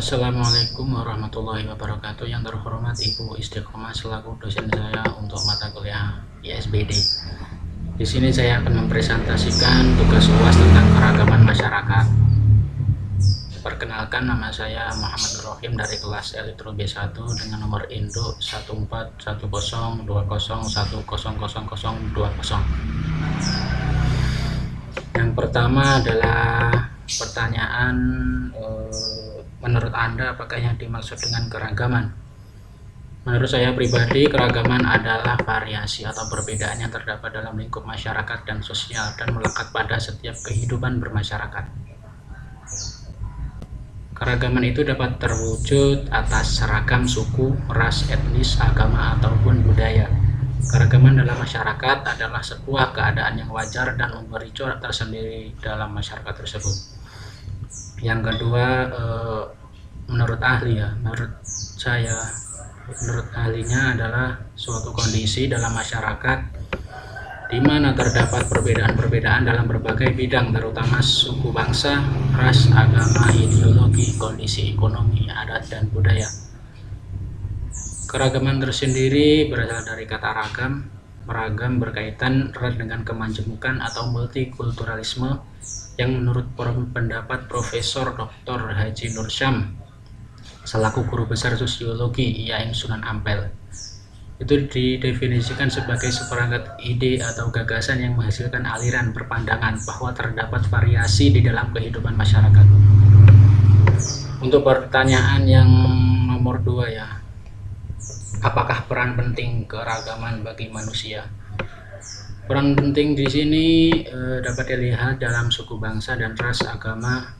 Assalamualaikum warahmatullahi wabarakatuh. Yang terhormat Ibu Istiqomah selaku dosen saya untuk mata kuliah ISBD. Di sini saya akan mempresentasikan tugas UAS tentang keragaman masyarakat. Perkenalkan, nama saya Muhammad Rohim dari kelas Elektro B1 dengan nomor induk 1410100100020. Yang pertama adalah pertanyaan, menurut Anda apakah yang dimaksud dengan keragaman? Menurut saya pribadi, keragaman adalah variasi atau perbedaan yang terdapat dalam lingkup masyarakat dan sosial dan melekat pada setiap kehidupan bermasyarakat. Keragaman itu dapat terwujud atas seragam suku, ras, etnis, agama, ataupun budaya. Keragaman dalam masyarakat adalah sebuah keadaan yang wajar dan memberi corak tersendiri dalam masyarakat tersebut. Yang kedua, menurut ahli ya, menurut ahlinya adalah suatu kondisi dalam masyarakat di mana terdapat perbedaan-perbedaan dalam berbagai bidang, terutama suku bangsa, ras, agama, ideologi, kondisi ekonomi, adat, dan budaya. Keragaman tersendiri berasal dari kata ragam. Beragam berkaitan erat dengan kemajemukan atau multikulturalisme yang menurut pendapat Profesor Dr. Haji Nur Syam selaku guru besar sosiologi IAIN Sunan Ampel, itu didefinisikan sebagai seperangkat ide atau gagasan yang menghasilkan aliran berpandangan bahwa terdapat variasi di dalam kehidupan masyarakat. Untuk pertanyaan yang nomor 2 ya, apakah peran penting keragaman bagi manusia? Peran penting di sini dapat dilihat dalam suku bangsa dan ras, agama,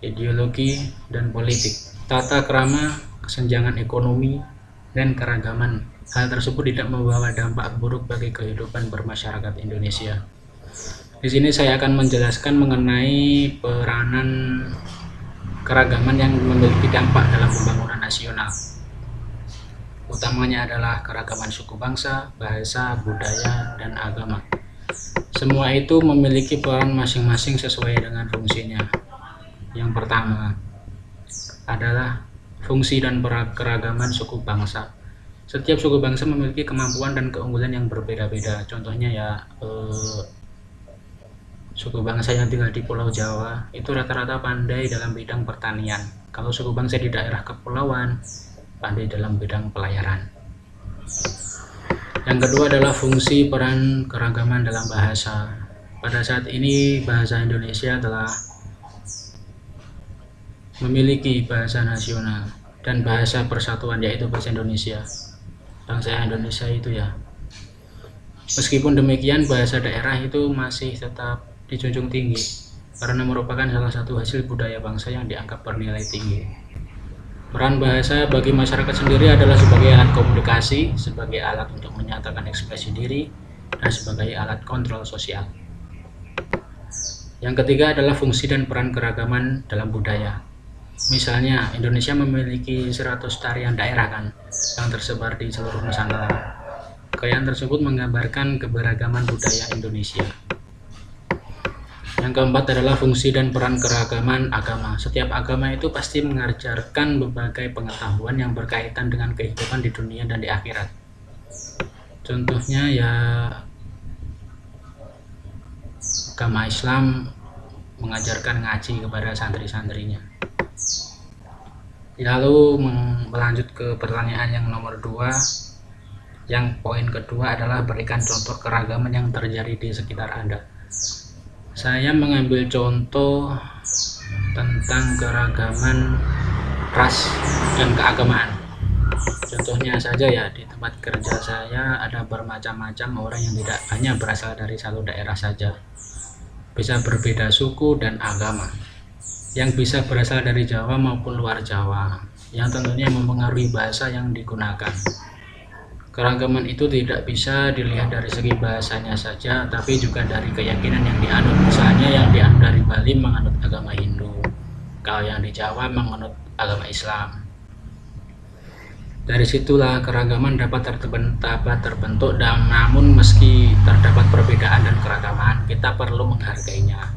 ideologi, dan politik, tata krama, kesenjangan ekonomi, dan keragaman. Hal tersebut tidak membawa dampak buruk bagi kehidupan bermasyarakat Indonesia. Di sini saya akan menjelaskan mengenai peranan keragaman yang memiliki dampak dalam pembangunan nasional. Utamanya adalah keragaman suku bangsa, bahasa, budaya, dan agama. Semua itu memiliki peran masing-masing sesuai dengan fungsinya. Yang pertama adalah fungsi dan keragaman suku bangsa. Setiap suku bangsa memiliki kemampuan dan keunggulan yang berbeda-beda. Contohnya ya, suku bangsa yang tinggal di Pulau Jawa itu rata-rata pandai dalam bidang pertanian. Kalau suku bangsa di daerah kepulauan pandai dalam bidang pelayaran. Yang kedua adalah fungsi peran keragaman dalam bahasa. Pada saat ini bahasa Indonesia telah memiliki bahasa nasional dan bahasa persatuan, yaitu bahasa Indonesia, bangsa Indonesia itu ya. Meskipun demikian, bahasa daerah itu masih tetap dijunjung tinggi karena merupakan salah satu hasil budaya bangsa yang dianggap bernilai tinggi. Peran bahasa bagi masyarakat sendiri adalah sebagai alat komunikasi, sebagai alat untuk menyatakan ekspresi diri, dan sebagai alat kontrol sosial. Yang ketiga adalah fungsi dan peran keragaman dalam budaya. Misalnya, Indonesia memiliki 100 tarian daerah kan, yang tersebar di seluruh Nusantara. Kekayaan tersebut menggambarkan keberagaman budaya Indonesia. Yang keempat adalah fungsi dan peran keragaman agama. Setiap agama itu pasti mengajarkan berbagai pengetahuan yang berkaitan dengan kehidupan di dunia dan di akhirat. Contohnya ya, agama Islam mengajarkan ngaji kepada santri-santrinya. Lalu melanjut ke pertanyaan yang nomor 2, yang poin kedua adalah berikan contoh keragaman yang terjadi di sekitar Anda. Saya mengambil contoh tentang keragaman ras dan keagamaan. Contohnya saja ya, di tempat kerja saya ada bermacam-macam orang yang tidak hanya berasal dari satu daerah saja, bisa berbeda suku dan agama, yang bisa berasal dari Jawa maupun luar Jawa, yang tentunya mempengaruhi bahasa yang digunakan. Keragaman itu tidak bisa dilihat dari segi bahasanya saja, tapi juga dari keyakinan yang dianut. Misalnya yang dianut dari Bali menganut agama Hindu, kalau yang di Jawa menganut agama Islam. Dari situlah keragaman dapat terbentuk, dan namun meski terdapat perbedaan dan keragaman, kita perlu menghargainya.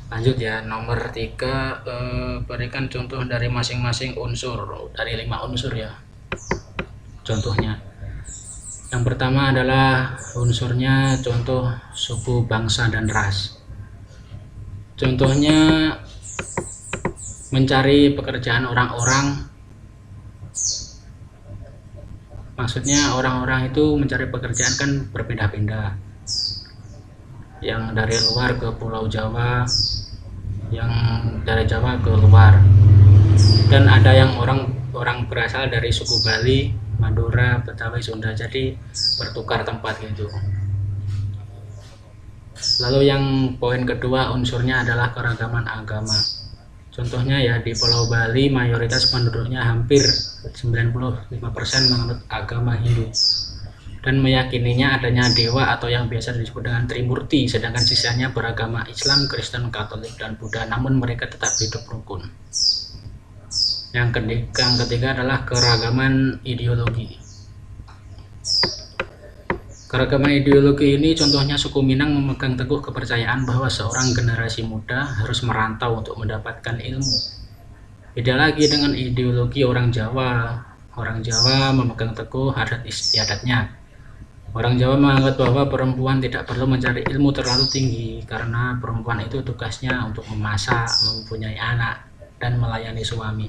Lanjut ya, nomor 3, berikan contoh dari masing-masing unsur, dari 5 unsur ya. Contohnya, yang pertama adalah unsurnya contoh suku, bangsa, dan ras. Contohnya mencari pekerjaan orang-orang, maksudnya orang-orang itu mencari pekerjaan kan berbeda-beda, yang dari luar ke Pulau Jawa, yang dari Jawa ke luar, dan ada yang orang berasal dari suku Bali, Madura, Betawi, Sunda, jadi bertukar tempat gitu. Lalu yang poin kedua unsurnya adalah keragaman agama. Contohnya ya, di Pulau Bali mayoritas penduduknya hampir 95% menganut agama Hindu dan meyakininya adanya dewa atau yang biasa disebut dengan Trimurti, sedangkan sisanya beragama Islam, Kristen, Katolik, dan Buddha, namun mereka tetap hidup rukun. Yang ketiga adalah keragaman ideologi. Keragaman ideologi ini contohnya suku Minang memegang teguh kepercayaan bahwa seorang generasi muda harus merantau untuk mendapatkan ilmu. Beda lagi dengan ideologi orang Jawa. Orang Jawa memegang teguh adat istiadatnya. Orang Jawa menganggap bahwa perempuan tidak perlu mencari ilmu terlalu tinggi karena perempuan itu tugasnya untuk memasak, mempunyai anak, dan melayani suami.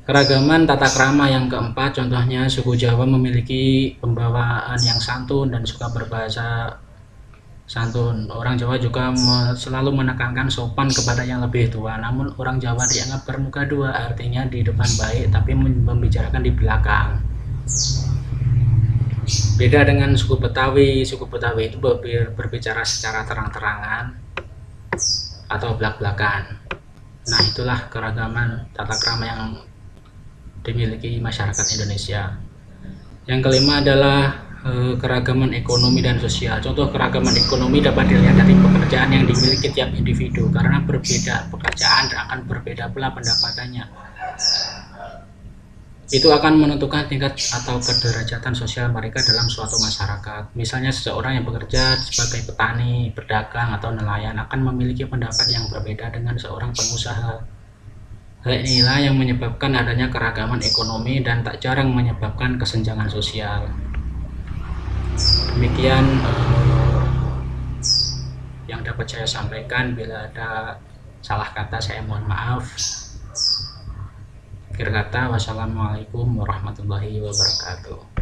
Keragaman tata krama yang keempat, contohnya suku Jawa memiliki pembawaan yang santun dan suka berbahasa santun. Orang Jawa juga selalu menekankan sopan kepada yang lebih tua, namun orang Jawa dianggap bermuka dua, artinya di depan baik tapi membicarakan di belakang. Beda dengan suku Betawi itu berbicara secara terang-terangan atau belak-belakan. Nah, itulah keragaman tata krama yang dimiliki masyarakat Indonesia. Yang kelima adalah keragaman ekonomi dan sosial. Contoh keragaman ekonomi dapat dilihat dari pekerjaan yang dimiliki tiap individu, karena berbeda pekerjaan akan berbeda pula pendapatannya. Itu akan menentukan tingkat atau kederajatan sosial mereka dalam suatu masyarakat. Misalnya seseorang yang bekerja sebagai petani, pedagang, atau nelayan akan memiliki pendapat yang berbeda dengan seorang pengusaha. Hal inilah yang menyebabkan adanya keragaman ekonomi dan tak jarang menyebabkan kesenjangan sosial. Demikian yang dapat saya sampaikan. Bila ada salah kata saya mohon maaf. Akhir kata, wassalamualaikum warahmatullahi wabarakatuh.